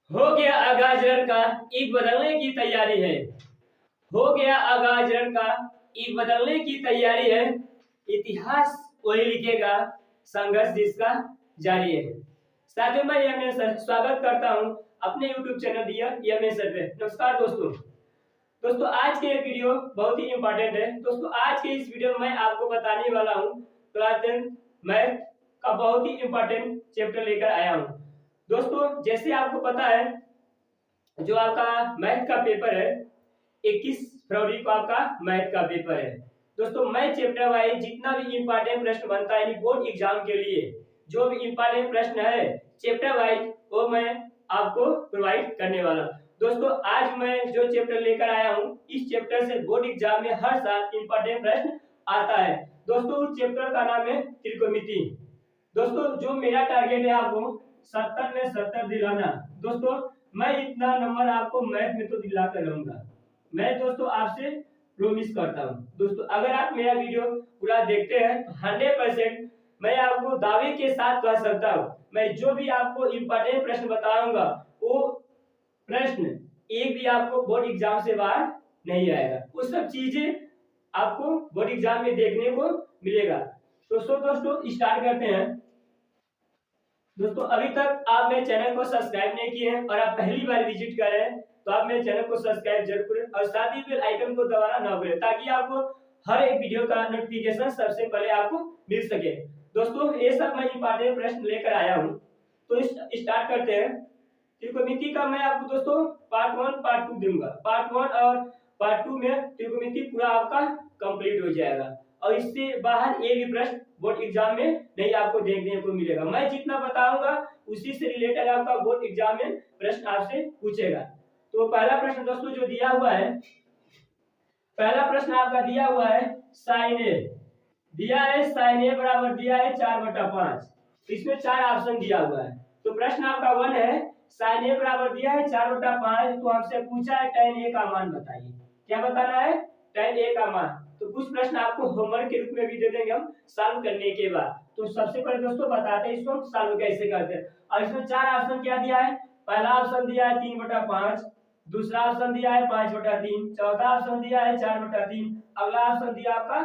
हो गया आगाज रण का, ईद बदलने की तैयारी है। हो गया आगाज रण का, ईद बदलने की तैयारी है। इतिहास वही लिखेगा, संघर्ष जिसका जारी है। साथियों, मैं यम सर स्वागत करता हूं अपने YouTube चैनल डियर यम सर पे। नमस्कार दोस्तों। आज के ये वीडियो बहुत ही इंपॉर्टेंट है। दोस्तों, आज के इस वीडियो में मैं आपको बताने वाला हूं क्लास 10 मैथ का बहुत ही इंपॉर्टेंट चैप्टर लेकर आया हूं। दोस्तों, जैसे आपको पता है, जो आपका मैथ का पेपर है 21 फरवरी को आपका मैथ का पेपर है। दोस्तों, मैथ चैप्टर वाइज जितना भी इंपॉर्टेंट प्रश्न बनता है बोर्ड एग्जाम के लिए, जो भी इंपॉर्टेंट प्रश्न है चैप्टर वाइज, वो मैं आपको प्रोवाइड करने वाला हूं। दोस्तों, आज मैं जो चैप्टर लेकर आया हूं, इस चैप्टर से बोर्ड एग्जाम में हर साल इंपॉर्टेंट प्रश्न आता है। दोस्तों, उस चैप्टर का नाम है त्रिकोणमिति। दोस्तों, जो मेरा टारगेट है आपको 70 में 70 दिलाना। दोस्तों, मैं इतना नंबर आपको मैथ में तो दिला कर रहूंगा, मैं दोस्तों आपसे प्रोमिस करता हूं। दोस्तों, अगर आप मेरा वीडियो पूरा देखते हैं तो 100% मैं आपको दावे के साथ कह सकता हूं, मैं जो भी आपको इंपॉर्टेंट प्रश्न बताऊंगा वो प्रश्न एक भी आपको बोर्ड एग्जाम से बाहर नहीं आएगा। वो सब चीजें आपको बोर्ड एग्जाम में देखने को मिलेगा। दोस्तों स्टार्ट करते हैं। दोस्तों, अभी तक आप मेरे चैनल को सब्सक्राइब नहीं किए हैं और आप पहली बार विजिट कर रहे हैं तो आप मेरे चैनल को सब्सक्राइब जरूर करें और साथ ही बेल आइकन को दबाना ना भूलें, ताकि आपको हर एक वीडियो का नोटिफिकेशन सबसे पहले आपको मिल सके। दोस्तों, ये सब मैं इंपॉर्टेंट प्रश्न लेकर आया हूँ, तो स्टार्ट करते हैं। त्रिकोणमिति का मैं आपको दोस्तों पार्ट 1 पार्ट 2 दूंगा। पार्ट 1 और पार्ट 2 में त्रिकोणमिति पूरा आपका कंप्लीट हो जाएगा और इससे बाहर एक भी प्रश्न बोर्ड एग्जाम में नहीं आपको देखने को मिलेगा। मैं जितना बताऊंगा उसी से रिलेटेड आपका बोर्ड एग्जाम में प्रश्न आपसे पूछेगा। तो पहला प्रश्न दोस्तों जो दिया हुआ है, पहला प्रश्न आपका दिया हुआ है साइन ए। दिया है साइन ए बराबर दिया है 4/5। इसमें 4 ऑप्शन दिया हुआ है। तो प्रश्न आपका 1 है, साइन ए बराबर दिया है 4/5, तो हमसे पूछा है tan ए का मान बताइए। क्या बताना है? tan ए का मान। तो कुछ प्रश्न आपको होमवर्क के रूप में भी दे देंगे हम सॉल्व करने के बाद। तो सबसे पहले दोस्तों बताते हैं इसको हम सॉल्व कैसे करते हैं। और इसमें 4 ऑप्शन क्या दिया है? पहला ऑप्शन दिया है 3/5, दूसरा ऑप्शन दिया है 5/3, चौथा ऑप्शन दिया है 4/3, अगला ऑप्शन दिया आपका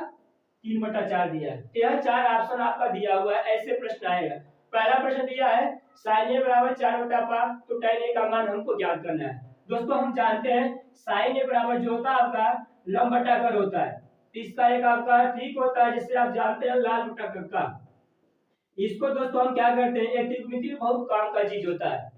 3/4 दिया है। यह 4 ऑप्शन आपका दिया हुआ है, ऐसे प्रश्न आएगा। पहला प्रश्न दिया है साइन ए बराबर 4/5, तो tan ए का मान हमको ज्ञात करना है। दोस्तों, हम जानते हैं साइन ए बराबर जो होता है आपका लंब बटाकर होता है, इसका एक आपका ट्रिक होता है जिससे आप जानते हैं लाल बटाकर का। इसको दोस्तों हम क्या करते हैं, त्रिकोणमिति में बहुत काम का चीज होता है,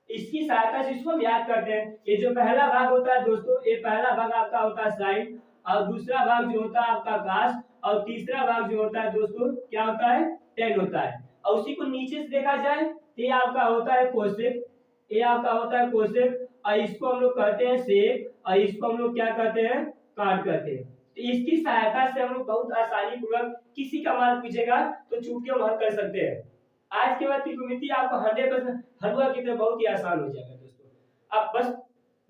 इसकी सहायता से इसको याद करते हैं। ये जो पहला भाग होता है दोस्तों, ये पहला भाग आपका होता है साइन, और दूसरा भाग जो होता है आपका कास, और तीसरा भाग जो होता है दोस्तों क्या होता है? टेन होता है। और उसी को नीचे से देखा जाए तो ये आपका होता है कोसेक, ये आपका होता है कोसेक, और इसको हम लोग कहते हैं सेक, और इसको हम लोग क्या कहते हैं? काट कहते हैं। तो इसकी सहायता से हम लोग बहुत आसानी पूर्वक किसी का मान पूछेगा तो चुटकियों में हल कर सकते हैं। आज के बाद त्रिकोणमिति आपको 100% हलवा की तरह बहुत ही आसान हो जाएगा। दोस्तों, आप बस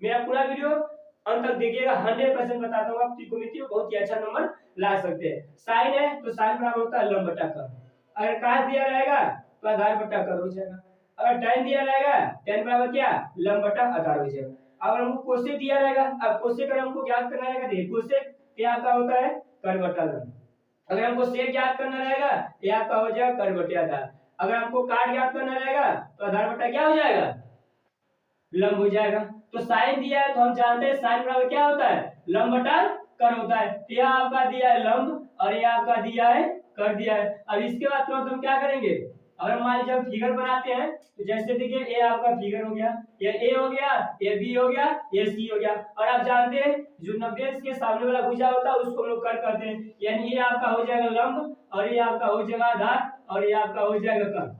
मेरा पूरा वीडियो अंत तक देखिएगा, 100% बताता हूँ आप त्रिकोणमिति में बहुत ही अच्छा नंबर ला सकते हैं। साइन है तो साइन बराबर होता है लंब बटाकर, अगर कास दिया रहेगा तो आधार बटाकर हो जाएगा, अगर tan दिया रहेगा tan बराबर क्या? लंब बटा आधार हो जाएगा। अगर हमको कोसेक दिया रहेगा, अब कोसेक अगर हमको ज्ञात करना रहेगा, देखिए कोसेक ये आपका होता है कर्ण बटा लंब। अगर हमको सेक ज्ञात करना रहेगा ये आपका हो जाएगा कर्ण बटे आधार। अगर हमको काट ज्ञात करना रहेगा तो आधार बटा क्या हो जाएगा? लंब हो जाएगा। तो साइन दिया है तो हम जानते हैं साइन बराबर क्या होता है? लंब बटा कर होता है। तो यह आपका दिया है लंब और यह आपका दिया है कर दिया है। अब इसके बाद तुरंत हम क्या करेंगे, अगर मान लीजिए हम फिगर बनाते हैं तो जैसे देखिए ये आपका फिगर हो गया, ये ए हो गया, ये बी हो गया, ये सी हो गया। और आप जानते हैं जो 90 अंश के सामने वाला भुजा होता है उसको हम लोग कर कहते हैं, यानी ये आपका हो जाएगा लंब और ये आपका हो जाएगा आधार और ये आपका हो जाएगा कर।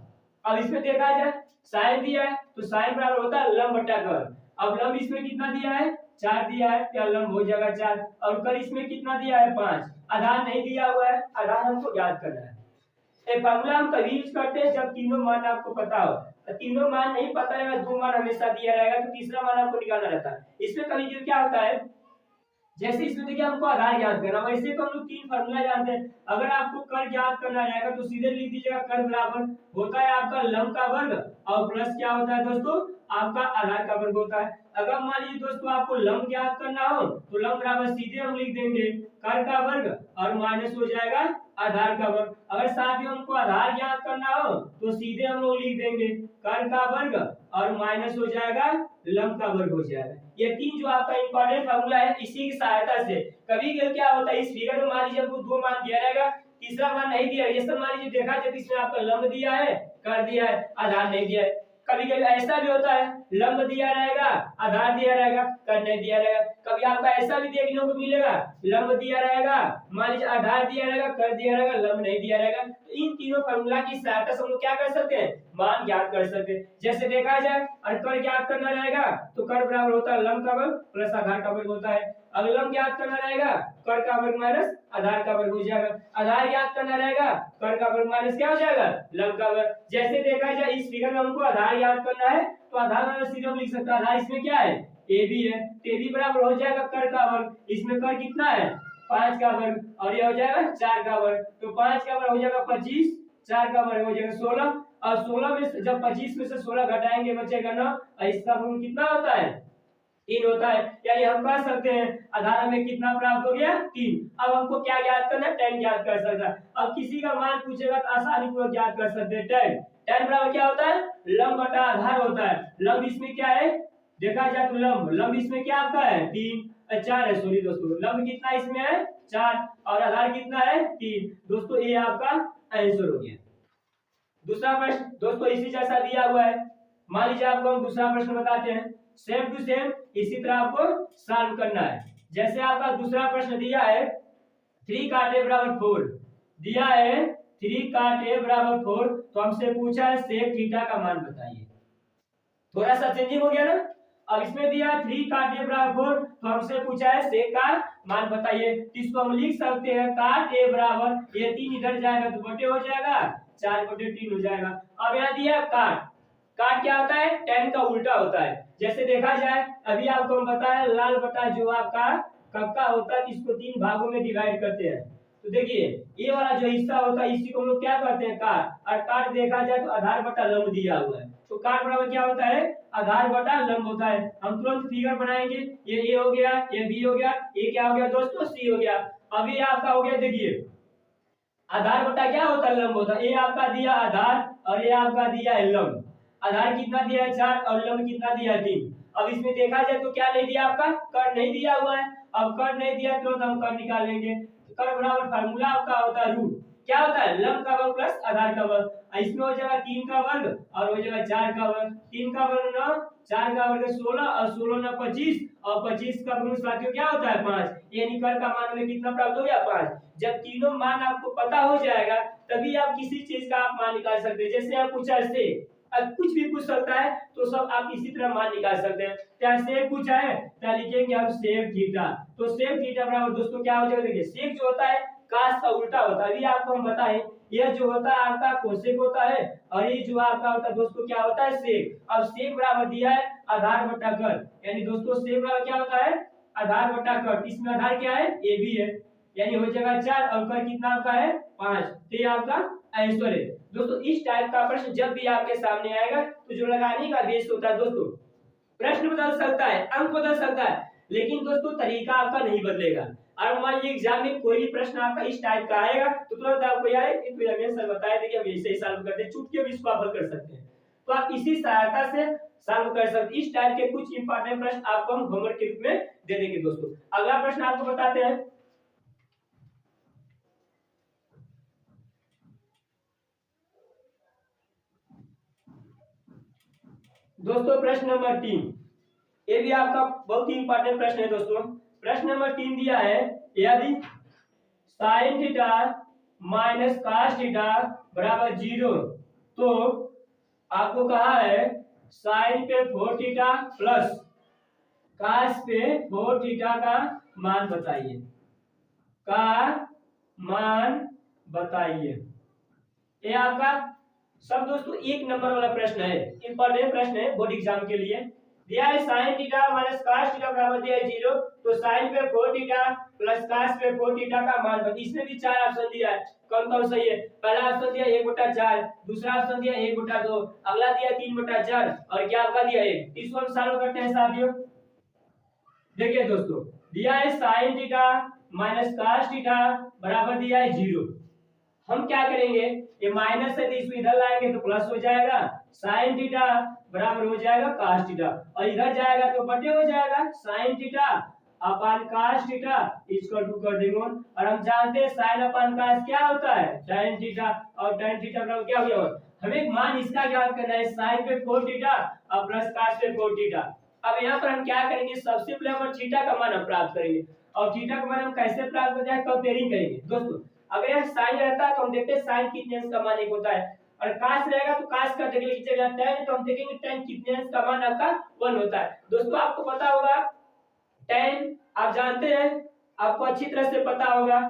अब इसमें देखा जाए साइन दिया है तो साइन बराबर होता है लंब बटा कर। अब लंब इसमें कितना दिया है? 4 दिया है, क्या लंब हो जाएगा 4। और कर इसमें कितना दिया है? 5। आधार नहीं दिया हुआ है, आधार हमको ज्ञात करना है। एक फार्मूला हम तभी यूज करते हैं जब तीनों मान आपको पता हो। तीनों मान नहीं पता रहेगा, 2 मान हमेशा दिया रहेगा तो तीसरा मान आपको निकालना रहता है। इसमें कभी जो क्या होता है, जैसे इसमें देखिए हमको आधार ज्ञात करना, वैसे तो हम लोग तीन फार्मूला जानते हैं। अगर आपको कर ज्ञात करना रहेगा तो सीधे लिख दीजिएगा कर बराबर होता है आपका लंब का वर्ग और प्लस क्या होता है दोस्तों आपका आधार का वर्ग होता है। अगर मान लीजिए दोस्तों आपको लंब ज्ञात करना हो तो लंब बराबर सीधे हम लिख देंगे कर का वर्ग और माइनस हो जाएगा आधार का वर्ग। अगर साथ ही हमको आधार ज्ञात करना हो तो सीधे हम लोग लिख देंगे कर का वर्ग और माइनस हो जाएगा लंब का वर्ग हो जाएगा। ये तीन जो आपका इंपॉर्टेंट फार्मूला है इसी की सहायता से कभी कभी क्या होता है इस फिगर में मान लीजिए हमको दो मान दिया रहेगा, तीसरा मान नहीं दिया, ये सब मान लीजिए देखा जाए इसमें आपका लंब दिया है कर दिया है आधार नहीं दिया है। कभी कभी ऐसा भी होता है लंब दिया रहेगा आधार दिया रहेगा कर नहीं दिया रहेगा। कभी आपका ऐसा भी देखने को मिलेगा लंब दिया रहेगा मान लीजिए आधार दिया रहेगा कर दिया रहेगा लंब नहीं दिया रहेगा। तो इन तीनों फार्मूला की सहायता से हम लोग क्या कर सकते हैं मान ज्ञात कर सकते हैं। जैसे देखा जाए और कर ज्ञात करना रहेगा तो कर बराबर होता है लंब का वर्ग प्लस आधार का वर्ग होता है। अगर लंब ज्ञात करना रहेगा कर का वर्ग माइनस आधार का वर्ग हो जाएगा। आधार ज्ञात करना रहेगा कर का वर्ग माइनस क्या हो जाएगा लंब का वर्ग। जैसे देखा जाए इस फिगर में हमको आधार ज्ञात करना है तो आधार माइनस सीधे हम लिख सकते हैं आधार इसमें क्या है ए बी है तो ए बी बराबर हो जाएगा कर का वर्ग, इसमें कर कितना है 5 का वर्ग और ये हो जाएगा 4 का वर्ग। तो 5 का वर्ग हो जाएगा 25, 4 का वर्ग हो जाएगा 16 और 16 में जब 25 में से 16 घटाएंगे बचेगा 9 और इसका वर्ग कितना होता है 3 होता है। यानी हम कह सकते हैं आधार में कितना प्राप्त हो गया 3। अब हमको क्या ज्ञात करना है tan ज्ञात कर सकता है। अब किसी का मान पूछेगा तो आसानी पूर्वक ज्ञात कर सकते हैं tan। tan बराबर क्या होता है लंब बटा आधार होता है। लंब इसमें क्या है देखा जाए तो लंब इसमें क्या आपका है 3 4 है सॉरी दोस्तों लंब कितना इसमें है 4 और आधार कितना है 3। दोस्तों ये आपका आंसर हो गया। दूसरा प्रश्न दोस्तों इसी जैसा दिया हुआ है। मान लीजिए आपको हम दूसरा प्रश्न बताते हैं सेम टू सेम इसी तरह आपको सॉल्व करना है। जैसे आपका दूसरा प्रश्न दिया है 3 काट a बराबर 4 दिया है 3 काट a बराबर 4 तो हमसे पूछा है सेक थीटा का मान बताइए। थोड़ा सा चेंजिंग हो गया ना। अब इसमें दिया है 3 काट a बराबर 4 तो हमसे पूछा है सेक का मान बताइए। तो इसको हम लिख सकते हैं काट a बराबर ये 3 इधर जाएगा तो बटे हो जाएगा 4/3 हो जाएगा। अब यहाँ दिया काट काट क्या होता है tan का उल्टा होता है। जैसे देखा जाए अभी आपको हम बताया लाल बटा जो आपका कक्का होता है इसको 3 भागों में डिवाइड करते हैं। तो देखिए ये वाला जो हिस्सा होता है इसी को हम लोग क्या करते हैं काट और काट देखा जाए तो आधार बटा लंब दिया हुआ है तो काट बराबर क्या होता है आधार बटा लंब होता है। हम तुरंत फिगर बनाएंगे ये ए हो गया ये बी हो गया ये क्या हो गया दोस्तों सी हो गया। अभी आपका हो गया देखिए आधार बटा क्या होता है लंब होता है। ये आपका दिया आधार और ये आपका दिया है लंब। आधार कितना दिया है 4 और लंब कितना दिया है 3। अब इसमें देखा जाए तो क्या नहीं दिया आपका कर नहीं दिया हुआ है। अब कर नहीं दिया तो हम कर निकालेंगे तो कर बराबर फार्मूला आपका होता है रूट क्या होता है लंब का वर्ग प्लस आधार का वर्ग। इसमें हो जाएगा 3 का वर्ग और हो जाएगा 4 का वर्ग। 3 का वर्ग 9 4 का वर्ग 16 और 16 ना 25 और 25 का वर्ग साथियों क्या होता है 5 यानी कर का मान हमें कितना प्राप्त हो गया 5। जब तीनों मान आपको पता हो जाएगा तभी आप किसी चीज का आप मान निकाल सकते हैं। जैसे आप पूछा से कुछ भी पूछ सकता है तो सब आप इसी तरह मान निकाल सकते हैं। क्या सेक पूछा है क्या लिखेंगे हम सेक थीटा। तो सेक थीटा बराबर दोस्तों क्या हो जाएगा देखिए सेक जो होता है कास का उल्टा होता है। अभी आपको हम बताएं यह जो होता है आपका कोसेक होता है और ये जो आपका होता है दोस्तों क्या होता है सेक। अब सेक बराबर दिया है आधार बटा कर यानी दोस्तों सेक बराबर क्या होता है आधार बटा कर। इसमें आधार क्या है ए बी है यानी हो जाएगा 4 और कर कितना आपका है 5 तो ये आपका आंसर है। दोस्तों इस टाइप का प्रश्न जब भी आपके सामने आएगा तो जो लगाने का बेस होता है दोस्तों प्रश्न बदल सकता है अंक बदल सकता है लेकिन दोस्तों तरीका आपका नहीं बदलेगा। और मान लीजिए एग्जाम में कोई भी प्रश्न आपका इस टाइप का आएगा तो तुरंत आपको यार सर बताया था कि हम ऐसे ही सॉल्व करते हैं चुटकी भी इसको हल कर सकते हैं। तो आप इसी सहायता से सॉल्व कर सकते हैं। इस टाइप के कुछ इंपॉर्टेंट प्रश्न आपको हम होमवर्क के रूप में दे देंगे। दोस्तों अगला प्रश्न आपको बताते हैं दोस्तों प्रश्न नंबर 3 ये भी आपका बहुत ही इंपॉर्टेंट प्रश्न है। दोस्तों प्रश्न नंबर 3 दिया है यदि sin theta minus cos theta बराबर 0 तो आपको कहा है sin पे 4 थीटा प्लस cos पे 4 थीटा का मान बताइए का मान बताइए। ये आपका सब दोस्तों 1 नंबर वाला प्रश्न है इंपॉर्टेंट प्रश्न है बोर्ड एग्जाम के लिए। दिया है sin theta minus cos theta बराबर दिया है 0, तो sin पे 4 थीटा प्लस cos पे 4 थीटा का मान बता। इसमें भी चार ऑप्शन दिया है, कौन कौन सही है? पहला ऑप्शन दिया 1/4, दूसरा ऑप्शन दिया 1/2, अगला दिया 3/4 और क्या आपका दिया है 1। इसको हम सॉल्व करते हैं साथियों। देखिए दोस्तों, दिया है sin theta minus cos theta बराबर दिया है 0। हम क्या करेंगे, ये माइनस है तो इसको इधर लाएंगे तो प्लस हो जाएगा, sin थीटा बराबर हो जाएगा cos थीटा, और इधर जाएगा तो बटे हो जाएगा sin थीटा अपान cos थीटा इक्वल टू कर देंगे। और हम जानते हैं sin अपान cos क्या होता है, tan थीटा, और tan थीटा बराबर क्या हो गया, हमें मान इसका ज्ञात करना है, sin पे 4 थीटा और प्लस cos पे 4 थीटा। अब यहाँ पर हम क्या करेंगे, सबसे पहले हम थीटा का मान हम प्राप्त करेंगे, और थीटा का मान हम कैसे प्राप्त करते हैं, कंपेयरिंग करेंगे दोस्तों। अगर यह साइन रहता है तो हम देखते हैं साइन कितने अंश का मान 1 होता है, और काश रहेगा तो काश का देख लीजिए, अगर tan तो हम देखेंगे tan कितने अंश का मान आपका 1 होता है। दोस्तों आपको पता होगा tan, आप जानते हैं, आपको अच्छी तरह से पता होगा,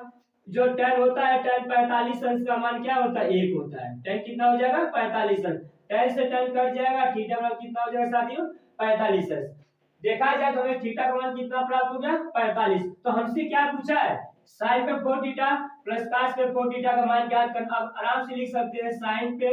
जो tan होता है tan 45 अंश का मान क्या होता है 1 होता है। tan कितना हो जाएगा 45 अंश, tan से tan कट जाएगा, थीटा का कितना हो जाएगा साथियों 45 अंश। देखा जाए तो हमें थीटा का मान कितना प्राप्त हो गया 45। तो हमसे क्या पूछा है, sin पे 4 थीटा प्लस cos पे 4 थीटा का मान ज्ञात करना। अब आराम से लिख सकते हैं sin पे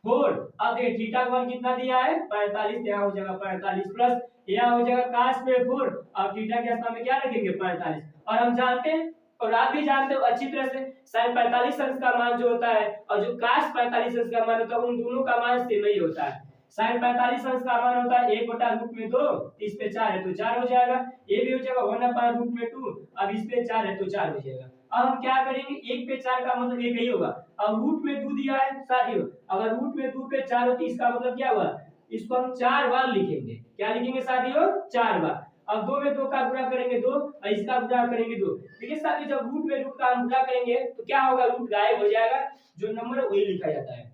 4, अब देखिए थीटा का मान कितना दिया है 45, यहाँ हो जाएगा 45 प्लस यहाँ हो जाएगा cos पे 4, और थीटा के स्थान में क्या रखेंगे 45। और हम जानते हैं और आप भी जानते हो अच्छी तरह से sin 45 अंश का मान जो होता है और जो cos 45 अंश का मान होता है उन दोनों का मान सेम ही होता है। sin 45 अंश का मान होता है 1/√2, इस पे 4 है तो 4 हो जाएगा, ये भी हो जाएगा 1/√2, अब इस पे 4 है तो 4 हो जाएगा। अब हम क्या करेंगे, 1 पे 4 का मतलब एक ही होगा, अब रूट में 2 दिया है साथियों, अगर रूट में 2 पे 4 हो तो इसका मतलब क्या हुआ, इसको हम 4 बार लिखेंगे, क्या लिखेंगे साथियों 4 बार। अब 2 में 2 का गुणा करेंगे 2 और इसका गुणा करेंगे 2। देखिए साथियों जब रूट में रूट का हम गुणा करेंगे तो क्या होगा, रूट गायब हो जाएगा, जो नंबर है वही लिखा जाता है।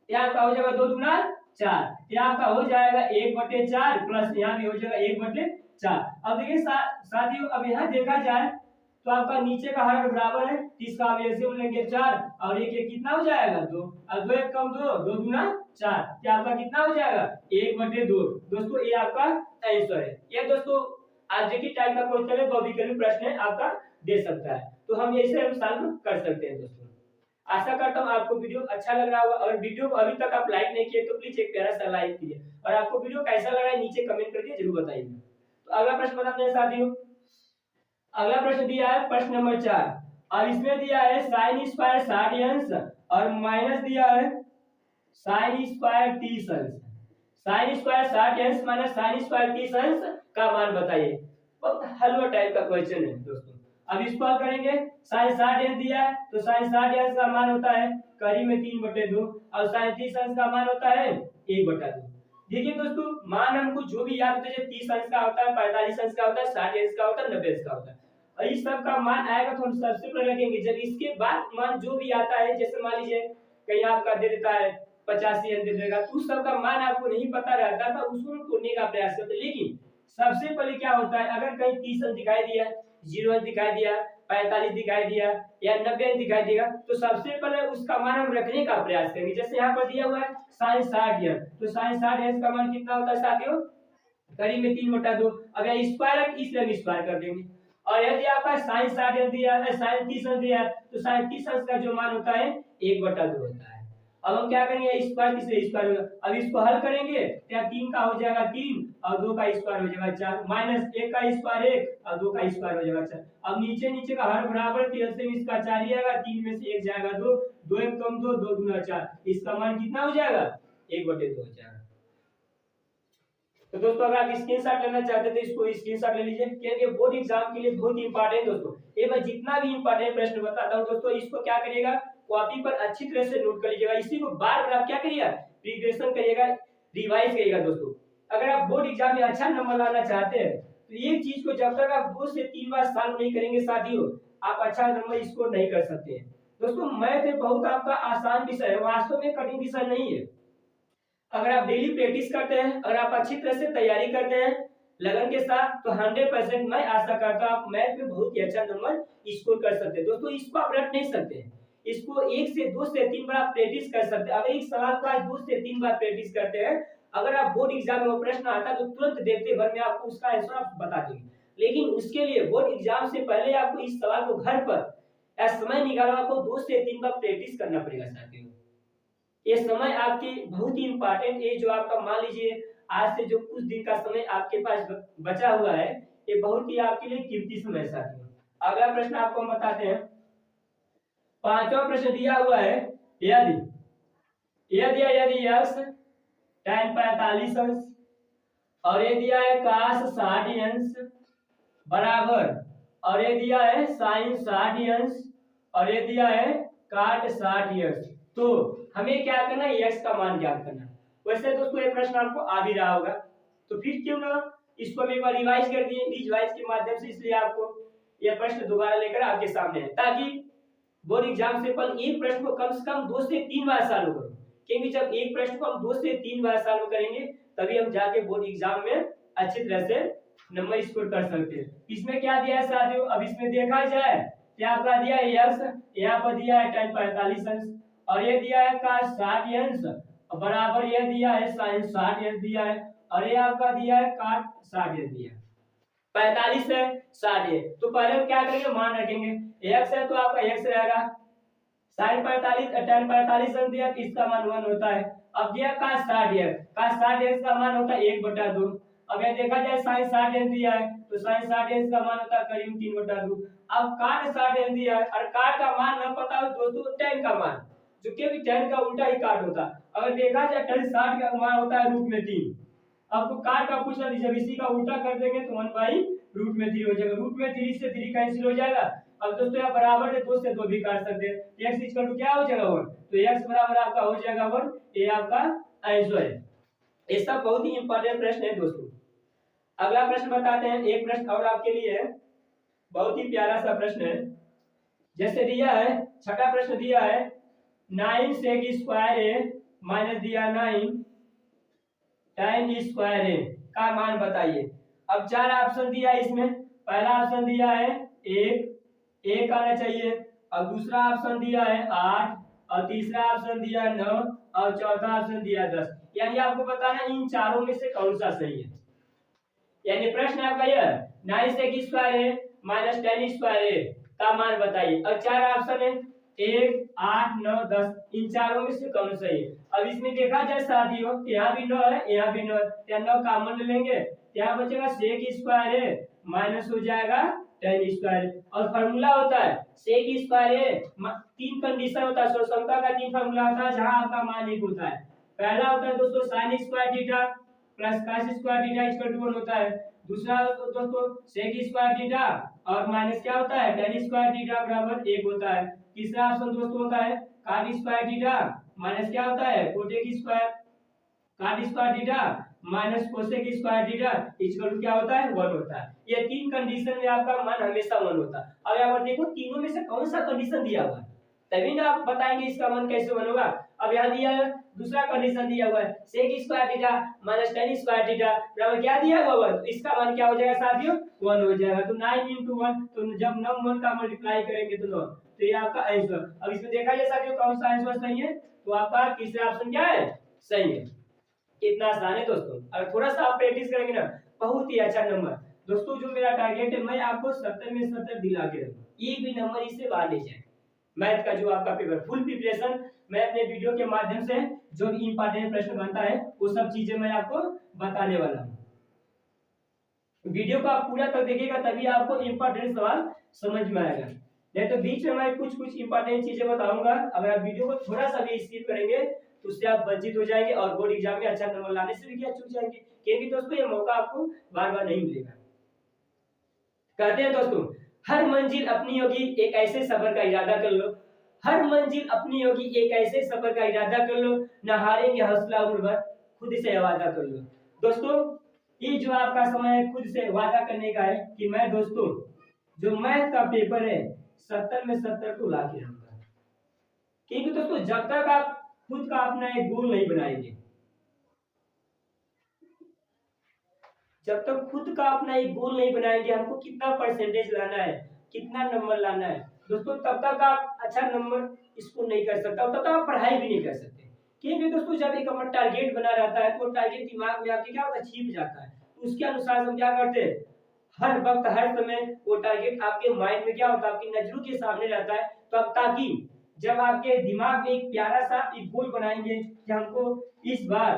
यहाँ का हो जाएगा 2 दूना 4, यहाँ का हो जाएगा 1/4 प्लस यहाँ भी हो जाएगा 1/4। अब देखिए साथियों अब यहाँ देखा जाए तो आपका नीचे का हर बराबर है, इसका आप ऐसे लेंगे 4 और एक कितना हो जाएगा 2, और 2 1 कम 2, 2 दूना 4, क्या आपका कितना हो जाएगा 1/2। दोस्तों ये आपका आंसर है। ये दोस्तों आज के टाइप का क्वेश्चन है, भविष्य प्रश्न है आपका दे सकता है, तो हम ऐसे हम सॉल्व कर सकते हैं। दोस्तों आशा करता हूँ आपको वीडियो अच्छा लग रहा होगा, अगर वीडियो को अभी तक आप लाइक नहीं किए तो प्लीज एक प्यारा सा लाइक कीजिए, और आपको वीडियो कैसा लग रहा है नीचे कमेंट करके जरूर बताइए। तो अगला प्रश्न बताते हैं साथियों। अगला प्रश्न दिया है प्रश्न नंबर 4, और इसमें दिया है sin स्क्वायर 60 अंश और माइनस दिया है sin स्क्वायर 30 अंश। sin स्क्वायर 60 अंश माइनस sin स्क्वायर 30 अंश का मान बताइए। बहुत हलवा टाइप का क्वेश्चन है दोस्तों। अब इसको हल करेंगे, sin 60 अंश दिया है तो sin 60 अंश का मान होता है करीब में 3/2 और sin 30 अंश का मान होता है 1/2। देखिए दोस्तों मान हमको जो भी याद होता है, 30 अंश का होता है, 45 अंश का होता है, 60 अंश का होता है, 90 अंश का होता है, और इस सब का मान आएगा तो हम सबसे पहले रखेंगे। जब इसके बाद मान जो भी आता है, जैसे मान लीजिए कहीं आपका दे देता है 85 अंश दे देगा, तो उस सब का मान आपको नहीं पता रहता था, उसको तोड़ने का प्रयास करते। लेकिन सबसे पहले क्या होता है, अगर कहीं 30 अंश दिखाई दिया, 0 अंश दिखाई दिया, 45 दिखाई दिया या 90 अंश दिखाई देगा, तो सबसे पहले उसका मान हम रखने का प्रयास करेंगे। जैसे यहाँ पर दिया हुआ है sin 60 अंश, तो sin 60 अंश का मान कितना होता है साथियों करीब में 3/2। अब यहाँ स्क्वायर है इसलिए हम स्क्वायर कर देंगे, और यदि आपका sin 60 अंश दिया है, sin 30 अंश दिया है, तो sin 30 अंश का जो मान होता है 1/2 होता है। अब हम क्या करेंगे, स्क्वायर से स्क्वायर होगा, अब इसको हल करेंगे तो 3 का हो जाएगा 3 और 2 का स्क्वायर हो जाएगा 4, माइनस 1 का स्क्वायर 1 और 2 का स्क्वायर हो जाएगा 4। अब नीचे का हर बराबर तो ऐसे में इसका 4 ही आएगा, 3 में से 1 जाएगा 2, 2 1 कम 2, 2 दूना 4, इसका मान कितना हो जाएगा 1/2 हो जाएगा। तो दोस्तों अगर आप स्क्रीनशॉट लेना चाहते तो इसको स्क्रीनशॉट ले लीजिए, क्योंकि बोर्ड एग्जाम के लिए बहुत इंपॉर्टेंट दोस्तों। ये मैं जितना भी इंपॉर्टेंट प्रश्न बताता हूं दोस्तों, इसको क्या करिएगा कॉपी पर अच्छी तरह से नोट कर लीजिएगा, इसी को बार बार आप क्या करिएगा प्रिपरेशन करिएगा, रिवाइज करिएगा। दोस्तों अगर आप बोर्ड एग्जाम में अच्छा नंबर लाना चाहते हैं तो एक चीज को जब तक आप 2 से 3 बार सॉल्व नहीं करेंगे साथियों, आप अच्छा नंबर स्कोर नहीं कर सकते हैं। दोस्तों मैथ बहुत आपका आसान विषय है, वास्तव में कठिन विषय नहीं है। अगर आप डेली प्रैक्टिस करते हैं, अगर आप अच्छी तरह से तैयारी करते हैं लगन के साथ, तो 100% मैं आशा करता हूं आप मैथ में बहुत ही अच्छा नंबर स्कोर कर सकते हैं। दोस्तों इसको आप रट नहीं सकते, इसको 1 से 2 से 3 बार आप प्रैक्टिस कर सकते हैं। अगर एक सवाल को आज 2 से 3 बार प्रैक्टिस करते हैं, अगर आप बोर्ड एग्जाम में वो प्रश्न आता तो तुरंत देखते भर में आपको उसका आंसर आप बता देंगे, लेकिन उसके लिए बोर्ड एग्जाम से पहले आपको इस सवाल को घर पर या समय निकालो, आपको 2 से 3 बार प्रैक्टिस करना पड़ेगा साथियों। ये समय आपके बहुत ही इंपॉर्टेंट है, जो आपका मान लीजिए आज से जो कुछ दिन का समय आपके पास बचा हुआ है, ये बहुत ही आपके लिए कीमती समय है साथियों। अगला प्रश्न आपको हम बताते हैं। पांचवा प्रश्न दिया हुआ है, यदि यदि यक्स tan 45 अंश और ये दिया है cos 60 अंश बराबर, और ये दिया है sin 60 अंश और ये दिया है cot 60 अंश, तो हमें क्या करना है, x का मान ज्ञात करना है। वैसे दोस्तों ये प्रश्न आपको आ भी रहा होगा, तो फिर क्यों ना इसको हम एक बार रिवाइज कर दिए रिवाइज के माध्यम से, इसलिए आपको यह प्रश्न दोबारा लेकर आपके सामने है, ताकि बोर्ड एग्जाम से पहले एक प्रश्न को कम से कम 2 से 3 बार सॉल्व करो, क्योंकि जब एक प्रश्न को हम 2 से 3 बार सॉल्व करेंगे तभी हम जाके बोर्ड एग्जाम में अच्छी तरह से नंबर स्कोर कर सकते हैं। इसमें क्या दिया है साथियों, अब इसमें देखा जाए क्या आपका दिया है यक्स, यहाँ पर दिया है tan 45 अंश और ये दिया है cos 60 अंश बराबर ये दिया है sin 60 अंश दिया है, और ये आपका दिया है cot 60 अंश दिया है। 45 है 60 है, तो पहले हम क्या करेंगे, मान रखेंगे, x है तो आपका x रहेगा, sin 45 tan 45 अंश दिया तो इसका मान 1 होता है। अब दिया cos 60 है, cos 60 का मान होता है 1/2। अब ये देखा जाए sin 60 दिया है तो sin 60 का मान होता है करीब 3/2। अब cot 60 दिया है और cot का मान न पता हो दोस्तों tan का मान, जो कि भी tan का उल्टा ही cot होता है। अगर देखा जाए tan 60 का मान होता है √3, आपको cot का पूछा, जब इसी का उल्टा कर देंगे तो 1/√3 हो जाएगा, √3 से 3 कैंसिल हो जाएगा। अब दोस्तों यहाँ बराबर है 2 से 2 भी काट सकते हैं, x इक्वल टू क्या हो जाएगा 1, तो x बराबर आपका हो जाएगा 1, ये आपका आंसर है। ये सब बहुत ही इंपॉर्टेंट प्रश्न है दोस्तों। अगला प्रश्न बताते हैं, एक प्रश्न और आपके लिए है, बहुत ही प्यारा सा प्रश्न है। जैसे दिया है, छठा प्रश्न दिया है 9 sec स्क्वायर a माइनस दिया 9 tan स्क्वायर a का मान बताइए। अब 4 ऑप्शन दिया है इसमें, पहला ऑप्शन दिया है 1 आना चाहिए, और दूसरा ऑप्शन दिया है 8, और तीसरा ऑप्शन दिया है 9, और चौथा ऑप्शन दिया है 10। यानी आपको बताना इन चारों में से कौन सा सही है। यानी प्रश्न आपका यह 9 sec स्क्वायर है माइनस tan स्क्वायर है का मान बताइए, और 4 ऑप्शन है 1, 8, 9, 10, इन चारों में से कौन सही है। अब इसमें देखा जाए साथियों, यहाँ भी 9 है, यहाँ भी 9 है, 9 कॉमन ले लेंगे, यहाँ बचेगा sec स्क्वायर है माइनस हो जाएगा tan स्क्वायर, और फार्मूला होता है sec स्क्वायर है, 3 कंडीशन होता है, समता का 3 फार्मूला होता है जहां आपका मान 1 होता है। पहला होता है दोस्तों sin square theta plus cos square theta equal to 1 होता है। दूसरा दोस्तों sec स्क्वायर थीटा और माइनस क्या होता है tan स्क्वायर थीटा बराबर 1 होता है। तीसरा ऑप्शन दोस्तों होता है cot स्क्वायर थीटा माइनस क्या होता है cosec square, cot square theta minus cosec square theta equal to क्या होता है 1 होता है। ये 3 कंडीशन में आपका मान हमेशा 1 होता है। अब यहाँ पर देखो तीनों में से कौन सा कंडीशन दिया हुआ है, तभी ना आप बताएंगे इसका मान कैसे 1 होगा। अब यहाँ दिया है दूसरा कंडीशन दिया हुआ है sec square theta minus tan square theta बराबर क्या दिया हुआ है, तो इसका मान क्या हो जाएगा साथियों 1 हो जाएगा। तो 9 × 1, तो जब 9 1 का मल्टीप्लाई करेंगे तो 9, तो ये आपका आंसर। अब इसमें देखा जाए साथियों कौन सा आंसर सही है, तो आपका तीसरा ऑप्शन क्या है सही है। कितना आसान है दोस्तों, अगर थोड़ा सा आप प्रैक्टिस करेंगे ना बहुत ही अच्छा नंबर। दोस्तों जो मेरा टारगेट है मैं आपको 70 में 70 दिला के रखूं, एक भी नंबर इससे बाहर नहीं जाए। मैथ का जो आपका पेपर फुल प्रिपरेशन मैं अपने वीडियो के माध्यम से जो भी इंपॉर्टेंट प्रश्न बनता है वो सब चीजें मैं आपको बताने वाला हूँ। वीडियो को आप पूरा तक देखिएगा तभी आपको इंपॉर्टेंट सवाल समझ में आएगा, नहीं तो बीच में मैं कुछ इंपॉर्टेंट चीजें बताऊंगा। अगर आप वीडियो को थोड़ा सा भी स्किप करेंगे तो उससे आप वंचित हो जाएंगे और बोर्ड एग्जाम में अच्छा नंबर लाने से भी क्या चूक जाएंगे, क्योंकि दोस्तों ये मौका आपको बार बार नहीं मिलेगा। कहते हैं दोस्तों हर मंजिल अपनी होगी एक ऐसे सफर का इरादा कर लो, हर मंजिल अपनी होगी एक ऐसे सफर का इरादा कर लो, न हारेंगे हौसला उम्र भर खुद से वादा कर लो। दोस्तों ये जो आपका समय है खुद से वादा करने का है कि मैं दोस्तों जो मैथ का पेपर है 70 में 70 को ला के रहूंगा। क्योंकि दोस्तों जब तक आप खुद का अपना एक गोल नहीं बनाएंगे, जब तक खुद का अपना एक गोल नहीं बनाएंगे हमको कितना परसेंटेज लाना है कितना नंबर लाना है दोस्तों, तब तक आप अच्छा नंबर इसको नहीं कर सकते, तब तक आप पढ़ाई भी नहीं कर सकते। क्योंकि दोस्तों जब एक हमारा टारगेट बना रहता है तो टारगेट दिमाग में आपके क्या होता है, छिप जाता है। तो उसके अनुसार हम क्या करते हैं, हर वक्त हर समय वो टारगेट आपके माइंड में क्या होता है, आपकी नजरों के सामने रहता है। तो अब ताकि जब आपके दिमाग में एक प्यारा सा एक गोल बनाएंगे कि हमको इस बार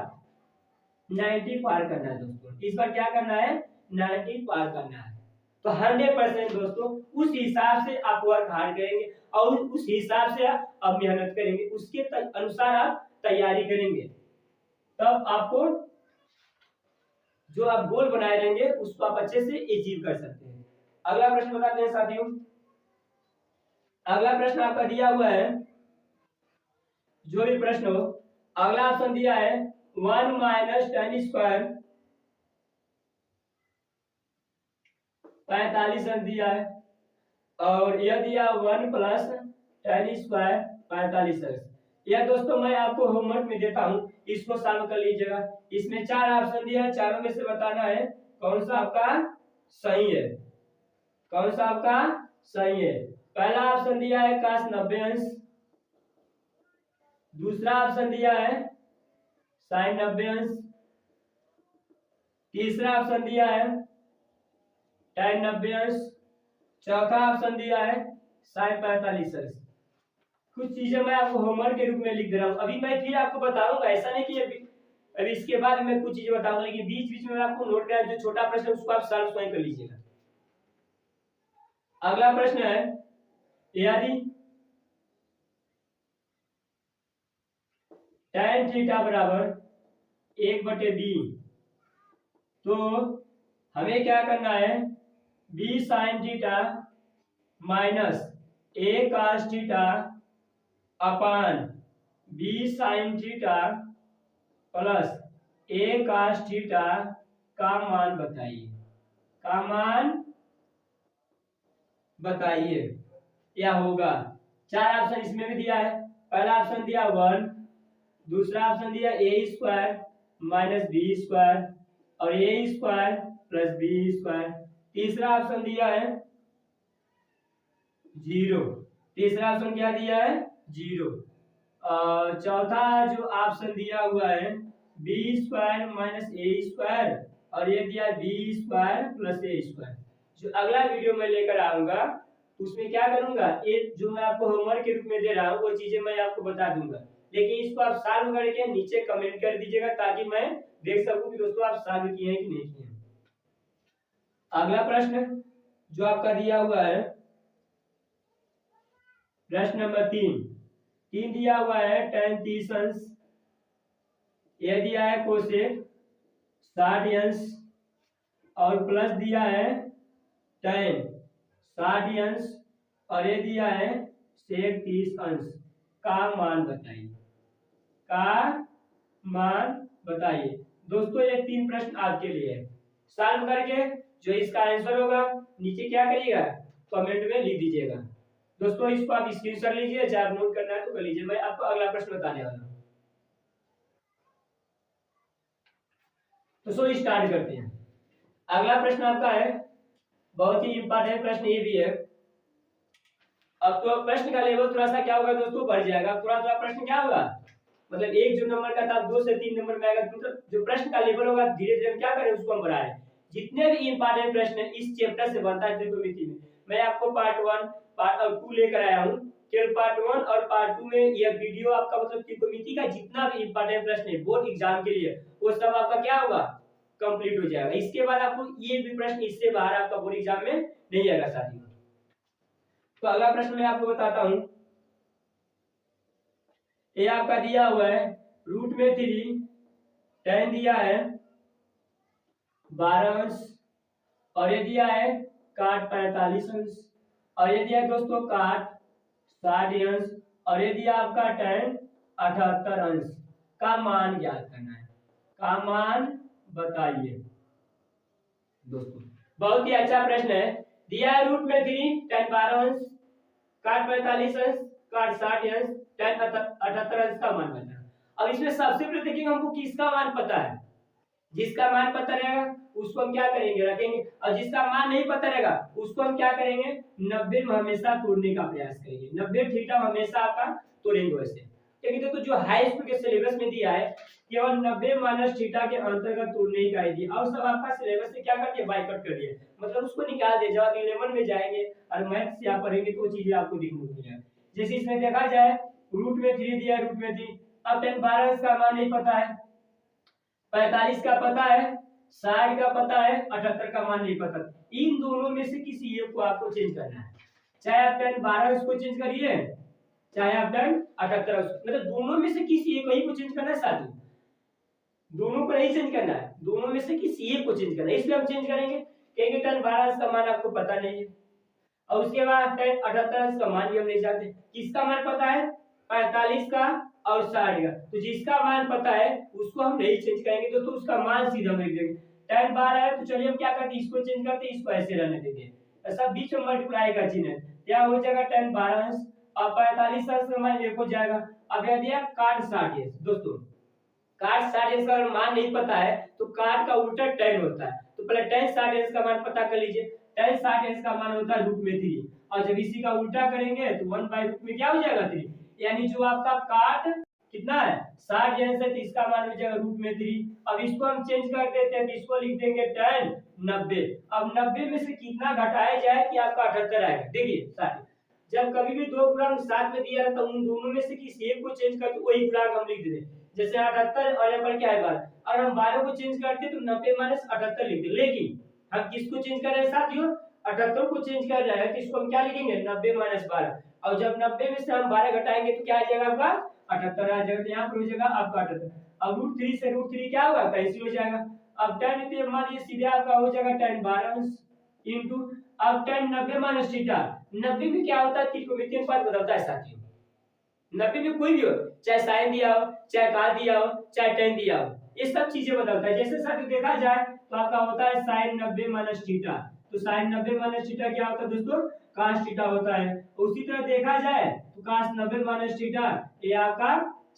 90 पार करना है दोस्तों, इस बार क्या करना है, 90 पार करना है। तो 100% दोस्तों उस हिसाब से आप वर्क हार्ड करेंगे और उस हिसाब से आप मेहनत करेंगे, उसके अनुसार आप तैयारी करेंगे, तब आपको जो आप गोल बनाए रहेंगे उसको आप अच्छे से अचीव कर सकते हैं। अगला प्रश्न बताते हैं साथियों। अगला प्रश्न आपका दिया हुआ है, जो भी प्रश्न हो, अगला ऑप्शन दिया है 1 माइनस टेन स्क्वायर 45 दिया है, और यह दिया 1 प्लस टेन स्क्वायर 45। यह दोस्तों मैं आपको होमवर्क में देता हूं, इसको सॉल्व कर लीजिएगा। इसमें 4 ऑप्शन दिया है, चारों में से बताना है कौन सा आपका सही है, कौन सा आपका सही है। पहला ऑप्शन दिया है cos 90, दूसरा ऑप्शन दिया है sin 90, तीसरा ऑप्शन दिया है tan 90, चौथा ऑप्शन दिया है sin 45। कुछ चीजें मैं आपको होमवर्क के रूप में लिख दे रहा हूं, अभी मैं फिर आपको बताऊंगा, ऐसा नहीं कि अभी इसके बाद मैं कुछ चीजें बताऊंगा, लेकिन बीच बीच में मैं आपको नोट करा, जो छोटा प्रश्न उसको आप सॉल्व स्वयं कर लीजिएगा। अगला प्रश्न है, यदि tan थीटा बराबर 1/b, तो हमें क्या करना है, b sin theta minus a cos theta upon b sin theta plus a cos theta का मान बताइए, का मान बताइए क्या होगा। 4 ऑप्शन इसमें भी दिया है, पहला ऑप्शन दिया 1, दूसरा ऑप्शन दिया a square minus b square और a square plus b square, तीसरा ऑप्शन दिया है 0, तीसरा ऑप्शन क्या दिया है 0, और चौथा जो ऑप्शन दिया हुआ है b square minus a square और ये दिया b square plus a square. जो अगला वीडियो में लेकर आऊंगा उसमें क्या करूंगा, एक जो मैं आपको होमवर्क के रूप में दे रहा हूँ वो चीजें मैं आपको बता दूंगा, लेकिन इसको आप सॉल्व करके नीचे कमेंट कर दीजिएगा ताकि मैं देख सकूं कि दोस्तों आप सॉल्व किए हैं कि नहीं किए। अगला प्रश्न जो आपका दिया हुआ है, प्रश्न नंबर 3 दिया हुआ है tan 30 अंश, यह दिया है कोसेक 60 अंश और प्लस दिया है tan 60 अंश और ये दिया है sec 30 अंश का मान बताइए, का मान बताइए। दोस्तों ये 3 प्रश्न आपके लिए है, सॉल्व करके जो इसका आंसर होगा नीचे क्या करिएगा, कमेंट में लिख दीजिएगा। दोस्तों इसको आप स्क्रीनशॉट लीजिए, चाहे नोट करना है तो कर लीजिए। मैं आपको अगला प्रश्न बताने वाला हूं, तो सो स्टार्ट करते हैं। अगला प्रश्न आपका है, बहुत ही इंपॉर्टेंट प्रश्न ये भी है। अब तो प्रश्न का लेवल थोड़ा सा क्या होगा दोस्तों, बढ़ जाएगा, थोड़ा थोड़ा प्रश्न क्या होगा, मतलब एक जो नंबर का था 2 से 3 नंबर में आएगा, मतलब जो प्रश्न का लेवल होगा धीरे धीरे क्या करें उसको हम बढ़ाएं। जितने भी इंपॉर्टेंट प्रश्न है इस चैप्टर से बनता है त्रिकोणमिति में, मैं आपको पार्ट 1 पार्ट 2 लेकर आया हूं। केवल पार्ट 1 और पार्ट 2 में यह वीडियो आपका मतलब त्रिकोणमिति का जितना भी इंपॉर्टेंट प्रश्न है बोर्ड एग्जाम के लिए वो सब आपका क्या होगा, कंप्लीट हो जाएगा। इसके बाद आपको ये भी प्रश्न इससे बाहर आपका बोर्ड एग्जाम में नहीं आएगा साथियों। तो अगला प्रश्न मैं आपको बताता हूं, ये आपका दिया हुआ है √3 tan दिया है 12 अंश और ये दिया है cot 45 अंश और ये दिया है दोस्तों cot 60 अंश और ये दिया आपका tan 78 अंश का मान ज्ञात करना है, का मान बताइए। दोस्तों बहुत ही अच्छा प्रश्न है, दिया है √3 tan 12 अंश cot 45 अंश cot 60 अंश tan 78 अंश का मान बताना। अब इसमें सबसे पहले देखेंगे हमको किसका मान पता है, जिसका मान पता रहेगा उसको हम क्या करेंगे, रखेंगे, और जिसका मान नहीं पता रहेगा उसको हम क्या करेंगे, 90 में हमेशा तोड़ने का प्रयास करेंगे, 90 थीटा हमेशा आपका तोड़ेंगे। वैसे क्योंकि देखो जो हाई स्कूल के सिलेबस में दिया है केवल 90 माइनस थीटा के अंतर्गत तोड़ने ही का ही दिया, और सब आपका सिलेबस से क्या कर दिया, बाइकआउट कर दिया, मतलब उसको निकाल दिया। जब आप 11 में जाएंगे और मैथ्स यहाँ पढ़ेंगे तो वो चीजें आपको दिखनी है। जैसे इसमें देखा जाए रूट में 3 दिया, रूट में 3, अब 10 12 का मान नहीं पता है, 45 का पता है, 60 का पता है, 78 का मान नहीं पता। इन दोनों में से किसी एक को आपको चेंज करना है, चाहे आप 10 12 उसको चेंज करिए, चाहे आप 10 78, मतलब दोनों में से किसी एक ही को चेंज करना है साथियों, दोनों को नहीं चेंज करना है, दोनों में से किसी एक को चेंज करना है, इसलिए हम चेंज करेंगे। क्योंकि 10 12 का मान आपको पता नहीं है, और उसके बाद 10 78 का मान भी हम नहीं जानते। किसका मान पता है, 45 का और 60 का, तो जिसका मान पता है उसको हम नहीं चेंज करेंगे दोस्तों, उसका मान सीधा हम लिख देंगे। 10 12 है तो चलिए हम क्या करते हैं, इसको चेंज करते हैं, इसको ऐसे रहने देते हैं, ऐसा बीच में मल्टीप्लाई का चिन्ह है, क्या हो जाएगा 10 12 और 45 अंश का मान 1 हो जाएगा। अब यह दिया काट 60 दोस्तों, काट 60 का मान नहीं पता है तो काट का उल्टा 10 होता है, तो पहले 10 60 का मान पता कर लीजिए, 10 60 का मान होता है रूट में 3, और जब इसी का उल्टा करेंगे तो 1 बाय रूट में क्या हो जाएगा 3, यानी जो आपका काट कितना है 60 है तो इसका मान हो जाएगा रूट में 3। अब इसको हम चेंज कर देते हैं, तो इसको लिख देंगे 10 90। अब 90 में से कितना घटाया जाए कि आपका 78 आएगा। देखिए साथियों, जब कभी भी दो गुणांक साथ में दिया रहता है उन दोनों में से किसी एक को चेंज करके वही गुणांक हम लिख देते हैं। जैसे 78 और यहाँ पर क्या है 12, और हम 12 को चेंज करते तो 90 माइनस 78 लिख देते। लेकिन हम किसको चेंज कर रहे हैं साथियों, 78 को चेंज कर रहे हैं, तो इसको हम क्या लिखेंगे 90 माइनस 12, और जब 90 में से हम 12 घटाएंगे तो क्या आ जाएगा आपका 78 आ जाएगा, तो यहाँ पर हो जाएगा आपका 78। अब रूट 3 से रूट 3 क्या होगा कैंसिल हो जाएगा। अब 10 तो मान लीजिए सीधे आपका हो जाएगा 10 12 इनटू, अब 10 90 माइनस थीटा, 90 में क्या होता है त्रिकोणमितीय अनुपात बदलता है साथियों, 90 में कोई भी हो, चाहे साइन दिया हो, चाहे कॉस दिया हो, चाहे tan दिया हो, ये सब चीजें बदलता है। जैसे साथियों देखा जाए तो आपका होता है sin 90 माइनस थीटा, तो sin 90 माइनस थीटा क्या होता है दोस्तों, cos थीटा होता है। उसी तरह देखा जाए तो cos 90 माइनस थीटा ये आपका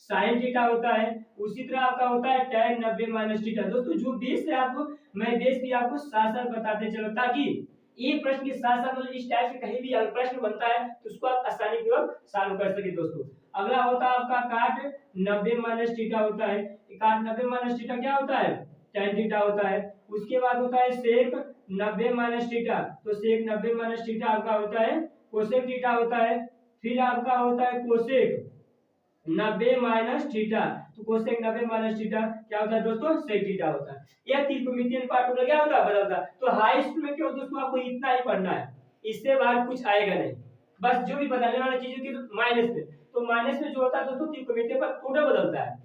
sin थीटा होता है। उसी तरह आपका होता है tan 90 माइनस थीटा। दोस्तों जो बेस है आपको मैं बेस भी आपको साथ साथ बताते चलो, ताकि एक प्रश्न के साथ साथ मतलब इस टाइप से कहीं भी अगर प्रश्न बनता है तो उसको आप आसानी पूर्वक सॉल्व कर सके दोस्तों। अगला होता है आपका काट 90 माइनस थीटा होता है, काट 90 माइनस थीटा क्या होता है tan थीटा होता है। उसके बाद होता है सेक 90 माइनस थीटा, तो सेक 90 माइनस थीटा आपका होता है कोसेक थीटा होता है। फिर आपका होता है कोसेक 90 माइनस थीटा, तो कोसेक 90 माइनस थीटा क्या होता है दोस्तों सेक थीटा होता है। यह त्रिकोणमितीय अनुपात क्या होता है बदलता है। तो हाई स्कूल में क्यों दोस्तों आपको इतना ही पढ़ना है, इससे बाहर कुछ आएगा नहीं, बस जो भी बदलने वाली चीजें की माइनस में, तो माइनस में जो होता है दोस्तों त्रिकोणमितीय पर थोड़ा बदलता है।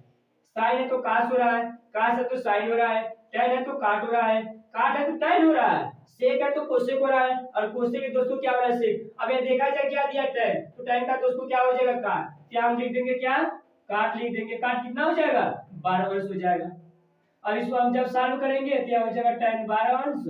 साइन है तो कास हो रहा है, कास है तो साइन हो रहा है, tan है तो काट हो रहा है, काट है तो tan हो रहा है, सेक है तो कोसेक हो रहा है, और कोसेक के दोस्तों क्या हो रहा है सेक। अब ये देखा जाए क्या दिया tan, तो tan का दोस्तों क्या हो जाएगा काट, क्या हम लिख देंगे क्या काट लिख देंगे, काट कितना हो जाएगा 12 अंश हो जाएगा। अब इसको हम जब सॉल्व करेंगे तो क्या हो जाएगा tan 12 अंश,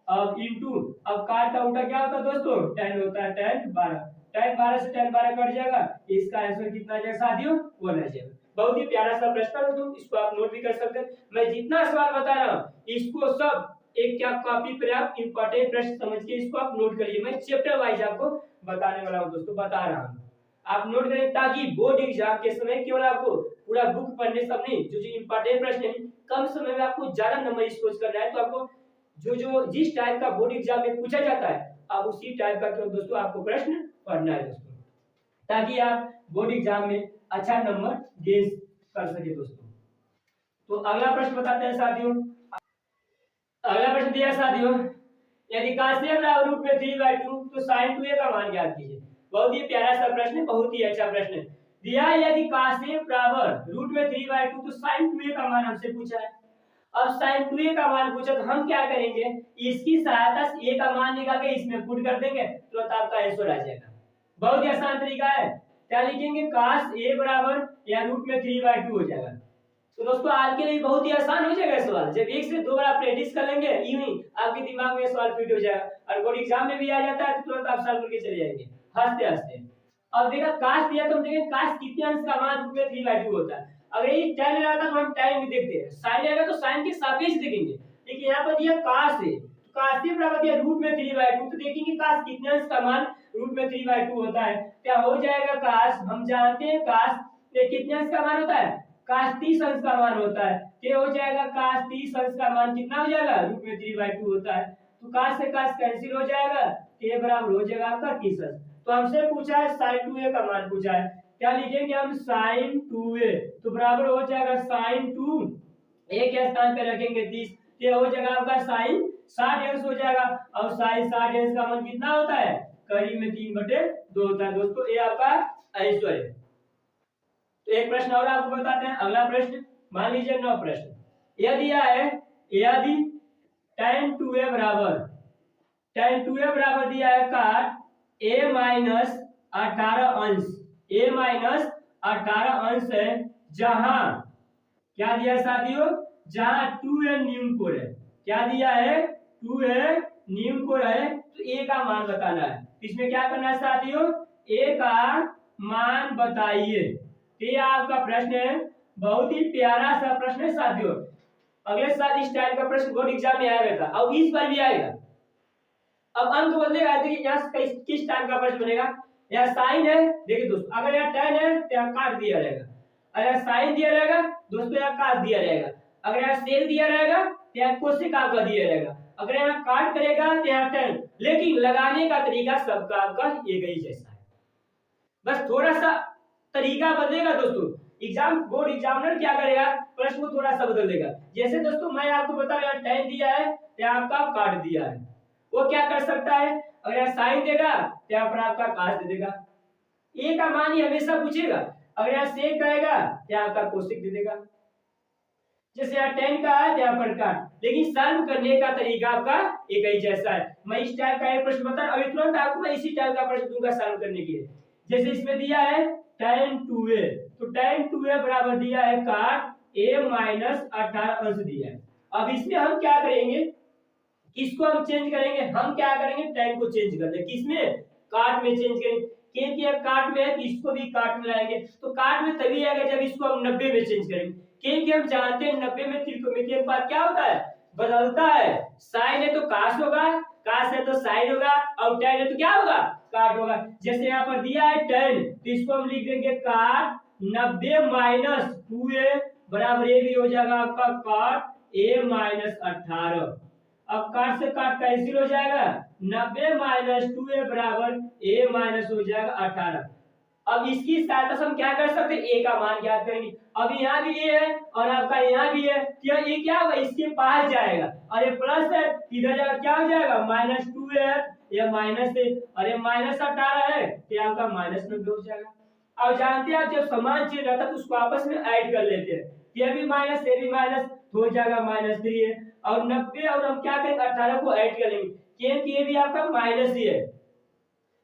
अब इनटू, अब काट का उल्टा क्या होता है दोस्तों tan होता है tan 12, tan 12 से tan 12 कट जाएगा, इसका आंसर कितना आ जाएगा साथियों 1 आ जाएगा। बहुत ही प्यारा सा प्रश्न है दोस्तों, इसको आप नोट भी कर सकते हैं। मैं जितना सवाल बता रहा हूं इसको सब एक क्या कॉपी पर आप इंपॉर्टेंट प्रश्न समझ के इसको आप नोट करिए। मैं चैप्टर वाइज आपको बताने वाला हूं दोस्तों, बता रहा हूं, आप नोट करें ताकि बोर्ड एग्जाम के समय केवल आपको पूरा बुक पढ़ने सब नहीं, जो जो इंपॉर्टेंट प्रश्न है कम समय में आपको ज्यादा नंबर स्कोर करना है, तो आपको जो जो जिस टाइप का बोर्ड एग्जाम में पूछा जाता है आप उसी टाइप का दोस्तों आपको प्रश्न पढ़ना है दोस्तों, ताकि आप बोर्ड एग्जाम में अच्छा नंबर गेन कर सके दोस्तों। तो अगला प्रश्न बताते हैं साथियों, अगला प्रश्न दिया साथियों, यदि काशीय बराबर रूट में 3/2 तो sin 2a का मान ज्ञात कीजिए। बहुत ही प्यारा सा प्रश्न है, बहुत ही अच्छा प्रश्न है। दिया है यदि काशीय बराबर रूट में 3/2 तो sin 2a का मान हमसे पूछा है। अब sin 2a का मान पूछा तो हम क्या करेंगे, इसकी सहायता से a का मान निकाल के इसमें पुट कर देंगे, तो आपका आंसर आ जाएगा। बहुत ही आसान तरीका है, क्या लिखेंगे cos a बराबर या रूट में 3/2 हो जाएगा। तो दोस्तों आज के लिए बहुत ही आसान हो जाएगा सवाल, जब एक से दो बार आप प्रैक्टिस कर लेंगे यूं ही आपके दिमाग में सवाल फिट हो जाएगा, और बोर्ड एग्जाम में भी आ जाता है तो तुरंत आप सॉल्व करके चले जाएंगे हंसते हंसते। अब देखा काश दिया तो हम देखें काश कितने अंश का मान रूट में 3/2 होता है। अगर ये tan रहता तो हम tan भी देखते हैं, sin रहेगा तो sin के सापेक्ष देखेंगे, लेकिन यहाँ पर दिया काश है तो काश के बराबर दिया रूट में 3/2, तो देखेंगे काश कितने अंश का मान रूट में 3/2 होता है। क्या हो जाएगा काश, हम जानते हैं काश ये कितने अंश का मान होता है? cos 30 अंश का मान होता है। ये हो जाएगा cos 30 अंश का मान कितना हो जाएगा? रूट में 3/2 होता है। तो cos से cos कैंसिल हो जाएगा, ये बराबर हो जाएगा आपका 30 अंश। तो हमसे पूछा है sin 2a का मान पूछा है, क्या लिखेंगे हम? sin 2a, तो बराबर हो जाएगा sin 2a के स्थान पे रखेंगे 30, ये हो जाएगा आपका sin 60 अंश हो जाएगा। और sin 60 अंश का मान कितना होता है? करीब में 3/2 होता है दोस्तों। ये आपका आंसर है। तो एक प्रश्न और आपको बताते हैं। अगला प्रश्न मान लीजिए 9 प्रश्न, यह दिया है, यदि tan 2a बराबर दिया है काट a माइनस 18 अंश, a माइनस 18 अंश है, जहां क्या दिया है साथियों? जहां 2a न्यूमकोर है। क्या दिया है? 2a न्यूमकोर है। तो a का मान बताना है। इसमें क्या करना है साथियों? a का मान बताइए। ये आपका प्रश्न है, बहुत ही प्यारा सा प्रश्न है साथियों। अगले साल इस टाइप का प्रश्न बोर्ड एग्जाम में आया था, अब इस बार भी आएगा। अब अंक बदलेगा, देखिए यहाँ किस टाइप का प्रश्न बनेगा। यहाँ साइन है, देखिए दोस्तों, अगर यहाँ tan है तो यहाँ काट दिया रहेगा, अगर साइन दिया रहेगा दोस्तों यहाँ काट दिया रहेगा, अगर यहाँ सेक दिया रहेगा तो यहाँ कोसेक आपका दिया रहेगा, अगर यहाँ काट करेगा तो यहाँ tan। लेकिन लगाने का तरीका सबका आपका एक ही जैसा है, बस थोड़ा सा तरीका बदलेगा दोस्तों। एग्जाम बोर्ड एग्जामिनर क्या करेगा? प्रश्न को थोड़ा सा बदल देगा। जैसे दोस्तों मैं आपको बता रहा हूं, tan दिया है तो आपका काट दिया है, वो क्या कर सकता है? अगर यहाँ साइन देगा तो यहाँ पर आपका काट दे देगा। ए का मान ही हमेशा पूछेगा, अगर यहाँ सेक करेगा तो यहाँ आपका कोसेक दे देगा। जैसे यहाँ tan का है तो यहाँ पर काट, लेकिन सॉल्व करने का तरीका आपका एक ही जैसा है। मैं इस टाइप का एक प्रश्न बता रहा हूं, अभी तुरंत आपको मैं इसी टाइप का प्रश्न दूंगा सॉल्व करने के लिए। जैसे इसमें दिया है tan 2a, तो tan 2a बराबर दिया है काट a माइनस 18 अंश दिया है। अब इसमें हम क्या करेंगे? किसको हम चेंज करेंगे? हम क्या करेंगे? tan को चेंज कर देंगे, किसमें? काट में चेंज करेंगे, क्योंकि ये काट में है तो इसको भी काट में लाएंगे। तो काट में तभी आएगा जब इसको हम 90 में चेंज करेंगे, क्योंकि हम जानते हैं 90 में त्रिकोणमितीय अनुपात क्या होता है? बदलता है। साइन है तो कास होगा, कास है तो साइन होगा, और tan है तो क्या होगा? काट होगा। जैसे यहाँ पर दिया है tan, तो इसको हम लिख देंगे काट 90 माइनस 2a बराबर ये भी हो जाएगा आपका काट a माइनस 18। अब काट से काट कैंसिल हो जाएगा, 90 माइनस 2a बराबर a माइनस हो जाएगा 18। अब इसकी सहायता से हम क्या कर सकते हैं? a का मान ज्ञात करेंगे। अब यहाँ भी a है और आपका यहाँ भी है, तो ये क्या होगा? इसके पास जाएगा, और ये प्लस है इधर जाएगा, क्या हो जाएगा? माइनस 2a है, ये माइनस है, और ये माइनस 18 है तो आपका माइनस 90 हो जाएगा। अब जानते हैं आप जब समान चीज रहता है तो उसको आपस में ऐड कर लेते हैं, ये भी माइनस ये भी माइनस हो जाएगा -3 है, और 90 और हम क्या करेंगे? 18 को ऐड कर लेंगे, क्योंकि ये भी आपका माइनस ही है,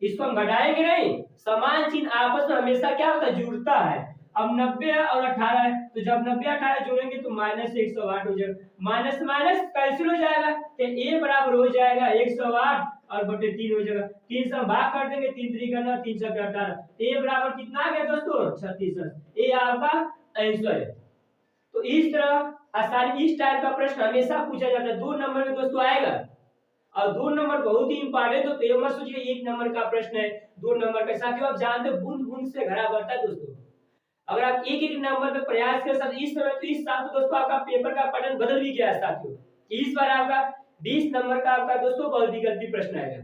इसको हम घटाएंगे नहीं। समान चिन्ह आपस में हमेशा क्या होता है? जुड़ता है। अब 90 है और 18 है, तो जब 90 18 जोड़ेंगे तो माइनस 108 हो जाएगा, माइनस माइनस कैंसिल हो जाएगा, तो a बराबर हो जाएगा 108 और बटे 3 हो जाएगा। 3 से हम भाग कर देंगे, 3 3 करना 3 7 18, a बराबर कितना आ गया दोस्तों? 36। ये आपका आंसर है। तो इस तरह आसानी इस टाइप का प्रश्न हमेशा पूछा जाता है, 2 नंबर में दोस्तों आएगा, और 2 नंबर बहुत ही इंपॉर्टेंट। तो ये मत सोचिए 1 नंबर का प्रश्न है, 2 नंबर का। साथियों आप जानते हो बूंद बूंद से घड़ा भरता है दोस्तों। अगर आप एक एक नंबर पे प्रयास के साथ इस समय, तो इस साल तो दोस्तों आपका पेपर का पैटर्न बदल भी गया है साथियों। इस बार आपका 20 नंबर का आपका दोस्तों बहुत ही गलती प्रश्न आएगा,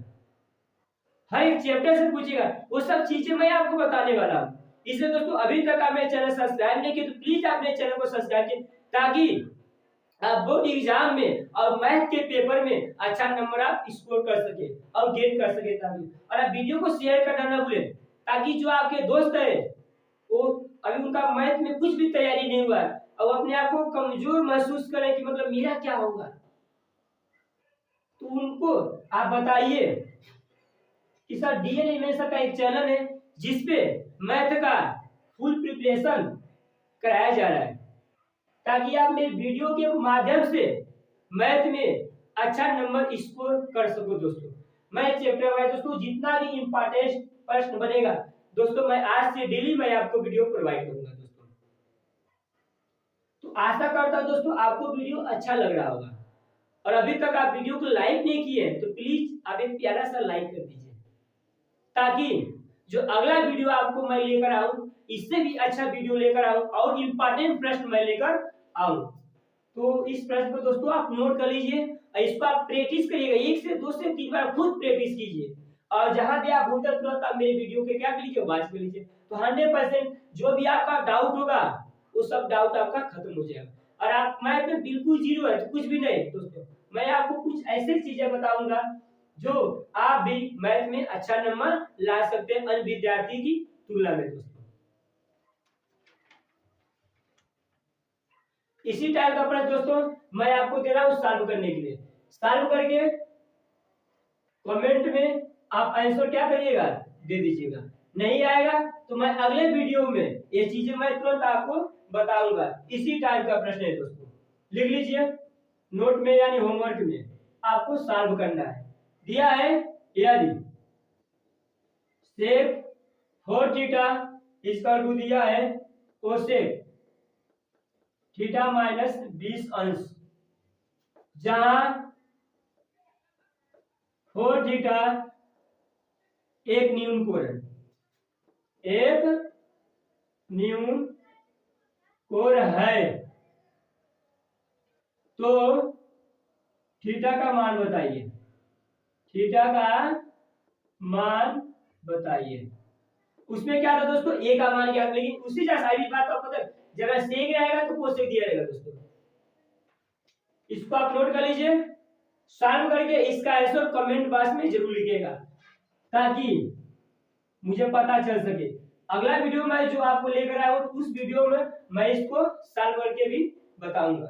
हर एक चैप्टर से पूछेगा, वो सब चीजें मैं आपको बताने वाला हूँ। इसलिए दोस्तों अभी तक आप मेरे चैनल सब्सक्राइब नहीं किए तो प्लीज आप मेरे चैनल को सब्सक्राइब कीजिए, ताकि आप बोर्ड एग्जाम में और मैथ के पेपर में अच्छा नंबर आप स्कोर कर सके और गेन कर सके। ताकि और आप वीडियो को शेयर करना ना भूलें, ताकि जो आपके दोस्त है वो अभी उनका मैथ में कुछ भी तैयारी नहीं हुआ है और अपने आप को कमजोर महसूस करें कि मतलब मेरा क्या होगा, तो उनको आप बताइए कि सर डीएन एनिमेशन का एक चैनल है जिसपे मैथ का फुल प्रिपरेशन कराया जा रहा है, ताकि आप मेरे वीडियो के माध्यम से मैथ में अच्छा नंबर स्कोर कर सको। दोस्तों मैं चैप्टर वाइज दोस्तों जितना भी इंपॉर्टेंट प्रश्न बनेगा दोस्तों, मैं आज से डेली मैं आपको वीडियो प्रोवाइड करूंगा दोस्तों। तो आशा करता हूं दोस्तों आपको वीडियो अच्छा लग रहा होगा, और अभी तक आप वीडियो को लाइक नहीं किए तो प्लीज आप एक प्यारा सा लाइक कर दीजिए, ताकि जो अगला वीडियो आपको मैं लेकर आऊं इससे भी अच्छा वीडियो लेकर आऊं और इम्पोर्टेंट प्रश्न मैं लेकर आऊं। तो इस प्रश्न को दोस्तों आप नोट कर लीजिए और इसको आप प्रैक्टिस करिएगा, 1 से 2 से 3 बार खुद प्रैक्टिस कीजिए और जहां भी आप भूलते तुरंत आप मेरे वीडियो के क्या कर लीजिए, वॉच कर लीजिए। तो 100% जो भी आपका डाउट होगा वो सब डाउट आपका खत्म हो जाएगा। और आप मैथ में बिल्कुल जीरो है तो कुछ भी नहीं दोस्तों, मैं आपको कुछ ऐसी चीजें बताऊंगा जो आप भी मैथ में अच्छा नंबर ला सकते हैं अन्य विद्यार्थी की तुलना में दोस्तों। इसी टाइप का प्रश्न दोस्तों मैं आपको दे रहा हूं सॉल्व करने के लिए। सॉल्व करके कमेंट में आप आंसर क्या करिएगा, दे दीजिएगा। नहीं आएगा तो मैं अगले वीडियो में ये चीजें मैं तुरंत आपको बताऊंगा। इसी टाइप का प्रश्न है दोस्तों, लिख लीजिए नोट में यानी होमवर्क में आपको सॉल्व करना है। दिया है यदि सेक 4 थीटा इसका रूट दिया है कोसेक थीटा माइनस 20 अंश, जहां 4 थीटा एक न्यून कोण है, एक न्यून कोण है, तो थीटा का मान बताइए, थीटा का मान बताइए। उसमें क्या था दोस्तों, ए का मान क्या था, लेकिन उसी जैसा ही बात आपको पता है, जब सेक रहेगा तो कोसेक दिया रहेगा दोस्तों। इसको आप नोट कर लीजिए, सॉल्व करके इसका आंसर कमेंट बॉक्स में जरूर लिखिएगा ताकि मुझे पता चल सके। अगला वीडियो मैं जो आपको लेकर आया हूं उस वीडियो में मैं इसको सॉल्व करके भी बताऊंगा।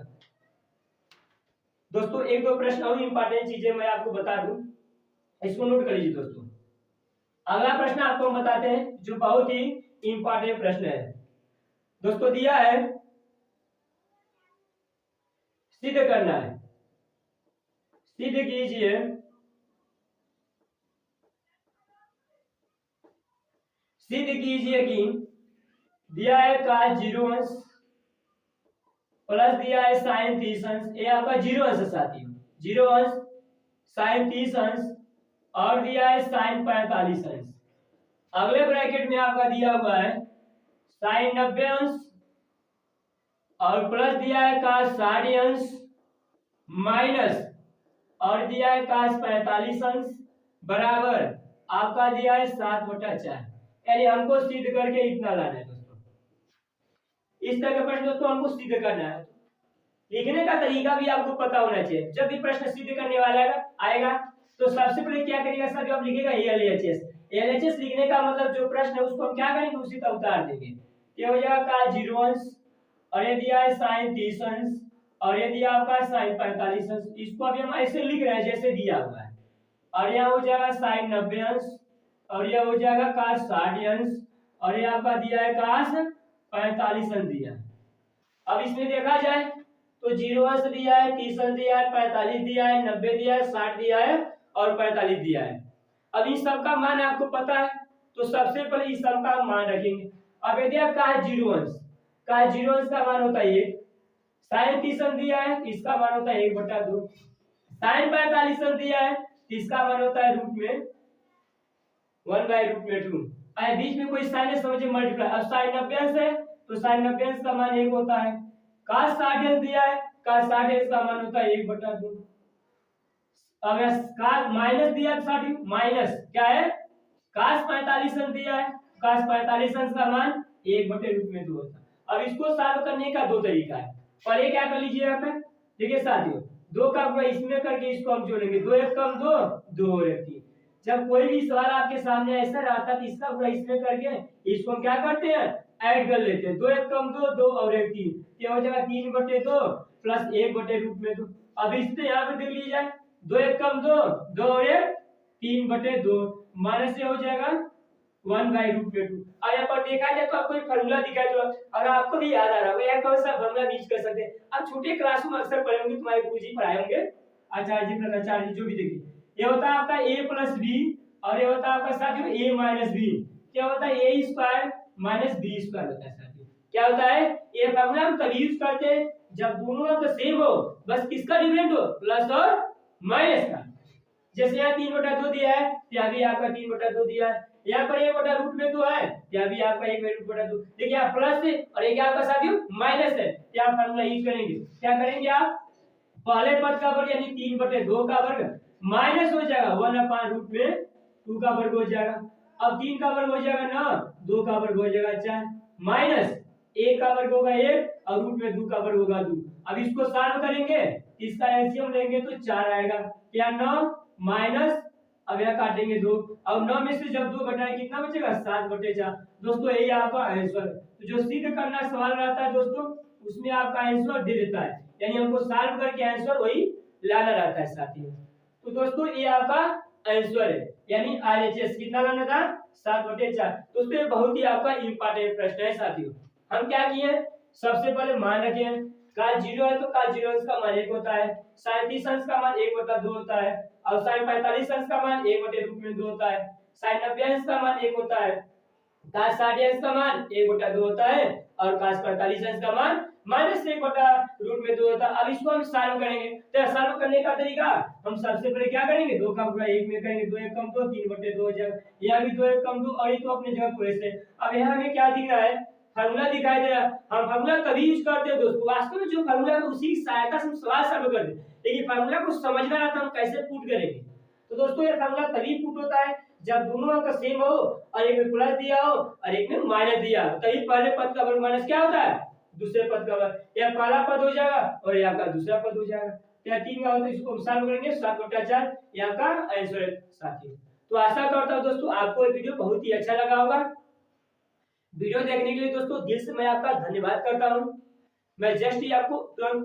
दोस्तों एक दो प्रश्न और इंपॉर्टेंट चीजें मैं आपको बता दूं, इसको नोट कर लीजिए दोस्तों। अगला प्रश्न आपको हम बताते हैं जो बहुत ही इंपॉर्टेंट प्रश्न है दोस्तों। दिया है सिद्ध करना है, सिद्ध कीजिए कि दिया है cos 0 अंश प्लस दिया है sin 30 अंश, ये आपका 0 अंश साथियों, 0 अंश sin 30 अंश और दिया है sin 45 अंश। अगले ब्रैकेट में आपका दिया हुआ है sin 90 अंश और प्लस दिया है cos 60 अंश माइनस और दिया है cos 45 अंश बराबर आपका दिया है 7/4। यानी हमको सिद्ध करके इतना लाना है दोस्तों। इस तरह का प्रश्न दोस्तों हमको सिद्ध करना है। लिखने का तरीका भी आपको पता होना चाहिए। जब भी प्रश्न सिद्ध करने वाला आएगा तो सबसे पहले क्या करिएगा सर, जो आप लिखेगा एलएचएस। एलएचएस लिखने का मतलब जो प्रश्न है उसको हम क्या करेंगे, उसी का उतार देंगे। ये हो जाएगा cos 0 अंश और ये दिया है sin 30 अंश और ये दिया आपका sin 45 अंश। इसको अभी हम ऐसे लिख रहे हैं जैसे दिया हुआ है। और यहाँ हो जाएगा sin 90 अंश और यह हो जाएगा cos 60 अंश और ये आपका दिया है cos 45 अंश दिया है। अब इसमें देखा जाए तो 0 अंश दिया है, 30 अंश दिया है, 45 दिया है, 90 दिया है, 60 दिया है और 45 दिया है। अब इस सब का मान आपको पता है तो सबसे पहले इस सब का मान रखेंगे। अब ये दिया cos 0 अंश, cos 0 अंश का मान होता है 1, sin 30 अंश दिया है इसका मान होता है 1/2, sin 45 अंश दिया है इसका मान होता है रूट में 1/√2। आए बीच में कोई साइन है समझिए मल्टीप्लाई। अब sin 90 अंश है तो sin 90 अंश का मान 1 होता है। cos 60 अंश दिया है, cos 60 अंश का मान होता है 1/2। अब cos माइनस दिया है 60 माइनस क्या है, cos 45 अंश दिया है, cos 45 अंश का मान 1/√2 होता है। अब इसको सॉल्व करने का दो तरीका है। पहले क्या कर लीजिए यहाँ पे, देखिए साथियों 2 का गुणा इसमें करके इसको हम जोड़ेंगे, 2 1 कम 2, 2 और 1 3। जब कोई भी सवाल आपके सामने ऐसा रहता है तो इसका गुणा इसमें करके इसको हम क्या करते हैं, ऐड कर लेते हैं। 2 1 कम 2, 2 और 1 3, क्या हो जाएगा 3/2 प्लस 1/√2। अब इससे यहाँ पे देख लीजिए 2 1 कम 2, 2 और 1 3/2 माइनस से हो जाएगा 1/√2। और यहाँ पर देखा जाए तो आपको एक फार्मूला दिखाई दे और आपको भी याद आ रहा होगा, यार कौन सा फार्मूला यूज कर सकते हैं। आप छोटे क्लास में अक्सर पढ़े होंगे, तुम्हारे गुरुजी पढ़ाए होंगे, आचार्य जी प्रधानाचार्य जी जो भी। देखिए ये होता है आपका a प्लस बी और ये होता है आपका साथियों a माइनस बी। क्या होता है a square minus B square होता है साथियों। क्या होता है, ये फार्मूला हम तभी यूज करते हैं जब दोनों अंक सेम हो, बस किसका डिफरेंट हो, प्लस और माइनस का। जैसे यहाँ 3/2 दिया है, यहाँ भी आपका 3/2 दिया है, यहाँ पर 1/√2 है, यहाँ भी आपका 1/√2। देखिए यहाँ प्लस है और ये क्या आपका साथियों माइनस है। क्या फार्मूला यूज करेंगे, क्या करेंगे आप, पहले पद का वर्ग यानी 3/2 का वर्ग माइनस हो जाएगा 1/√2 का वर्ग हो जाएगा। अब 3 का वर्ग हो जाएगा ना, 2 का वर्ग हो जाएगा 4, माइनस 1 का वर्ग होगा 1 और रूट में 2 का वर्ग होगा 2। अब इसको सॉल्व करेंगे, इसका एलसीएम लेंगे तो 4 आएगा, क्या 9 माइनस, अब यहाँ काटेंगे 2 और 9 में से जब 2 घटाएं कितना बचेगा 7/4। दोस्तों यही आपका आंसर। तो जो सिद्ध करना सवाल रहता है दोस्तों उसमें आपका आंसर दे देता है, यानी हमको सॉल्व करके आंसर वही लाना रहता है साथियों। तो दोस्तों ये आपका आंसर है, यानी आरएचएस कितना लाना था 7/4। दोस्तों ये बहुत ही आपका इंपॉर्टेंट प्रश्न है साथियों। हम क्या किए, सबसे पहले मान रखे हैं काल 0 है तो काल 0 अंश का मान 1 होता है, sin 30 अंश का मान 1/2 होता है और sin 45 अंश का मान 1/√2 होता है, sin 90 अंश का मान 1 होता है, cos 60 अंश का मान 1/2 होता है और cos 45 अंश का मान -1/√2 होता है। अब इसको हम सॉल्व करेंगे, तो सॉल्व करने का तरीका हम सबसे पहले क्या करेंगे 2 का गुणा 1 में करेंगे, 2 1 कम 2 3/2 हो जाएगा, यहाँ भी 2 1 कम 2 और ये तो अपने जगह पूरे से। अब यहाँ हमें क्या दिख रहा है, फार्मूला दिखाई दे रहा है। हम फार्मूला तभी यूज करते हैं दोस्तों, वास्तव में जो फार्मूला है उसी की सहायता से हम सवाल सॉल्व करते हैं, लेकिन फार्मूला को समझना रहता है हम कैसे पुट करेंगे। तो दोस्तों ये फार्मूला तभी पुट होता है जब दोनों अंक सेम हो और एक में प्लस दिया हो और एक में माइनस दिया हो, तभी पहले पद का वर्ग माइनस क्या होता है दूसरे पद का वर्ग, यह पहला पद हो जाएगा और यह आपका दूसरा पद हो जाएगा। क्या 3 का हो तो इसको हम सॉल्व करेंगे 7/4 यहाँ का आंसर है साथियों। तो आशा करता हूँ दोस्तों आपको ये वीडियो बहुत ही अच्छा लगा होगा। वीडियो देखने के लिए दोस्तों दिल से मैं आपका धन्यवाद करता हूँ। मैं जस्ट ही आपको तुरंत